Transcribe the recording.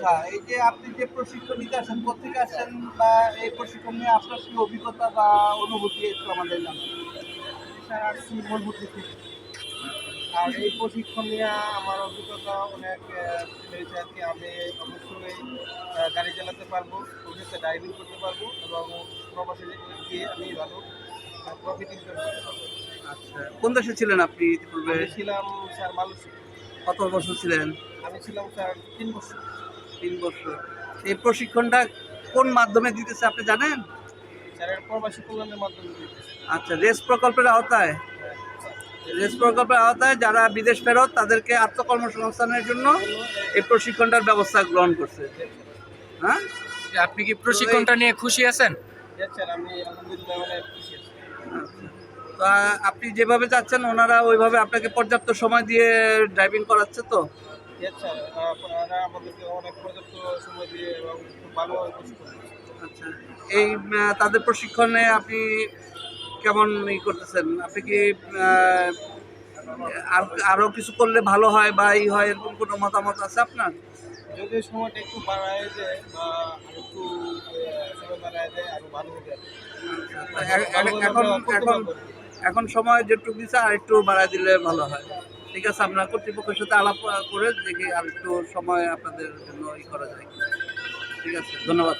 আচ্ছা, এই যে আপনি যে প্রশিক্ষণ নিতে আসেন, কোত্থেকে আসছেন বা এই প্রশিক্ষণ নিয়ে আপনার কি অভিজ্ঞতা বা অনুভূতি একটু আমাদের জানান। স্যার আসছি বোলপুর থেকে। আর এই প্রশিক্ষণ নিয়ে আমার অভিজ্ঞতা অনেক হয়েছে আর কি। আমি অবশ্যই গাড়ি চালাতে পারবো, ভবিষ্যতে ড্রাইভিং করতে পারবো এবং প্রবাসে গিয়ে আমি ভালো প্রফিট ইনকাম করতে পারবো। আচ্ছা, কোন দেশে ছিলেন আপনি ইতিপূর্বে? আমি ছিলাম স্যার মালয়েশিয়া। কত বছর ছিলেন? আমি ছিলাম স্যার ৩ বছর। 3 বছর। এই প্রশিক্ষণটা কোন মাধ্যমে দিতেছে আপনি জানেন? স্যার এর প্রবাসী কল্যাণের মাধ্যমে দিতেছে। আচ্ছা, রেস প্রকল্পের আওতায়? হ্যাঁ, রেস প্রকল্পের আওতায় যারা বিদেশ ফেরত তাদেরকে আত্মকর্মসংস্থানের জন্য এই প্রশিক্ষণটার ব্যবস্থা গ্রহণ করছে। হ্যাঁ, আপনি কি প্রশিক্ষণটা নিয়ে খুশি আছেন? স্যার আমি আলহামদুলিল্লাহ অনেক খুশি আছি। তো আপনি যেভাবে যাচ্ছেন ওনারা ওইভাবে আপনাকে পর্যাপ্ত সময় দিয়ে ড্রাইভিং করাচ্ছে তো? স্যার আপনারা আমাদেরকে অনেক পর্যাপ্ত সময় দিয়ে এবং খুব ভালোভাবে প্রশিক্ষণ দিচ্ছেন। আচ্ছা, এই তাদের প্রশিক্ষণে আপনি কেমন করতেছেন? আপনি কি আরো কিছু করলে ভালো হয় বা এই হয় এরকম কোনো মতামত আছে আপনার? যদি সময়টা একটু বাড়ায় দেয় বা আরেকটু সময় বাড়ায় দেয় আরো ভালো হবে আর কি। এখন এখন এখন সময় যেটুকু দিচ্ছে আর একটু বাড়ায় দিলে ভালো হয়। ঠিক আছে, আপনার কর্তৃপক্ষের সাথে আলাপ করে দেখি আর একটু সময় আপনাদের জন্য করা যায়। ঠিক আছে, ধন্যবাদ।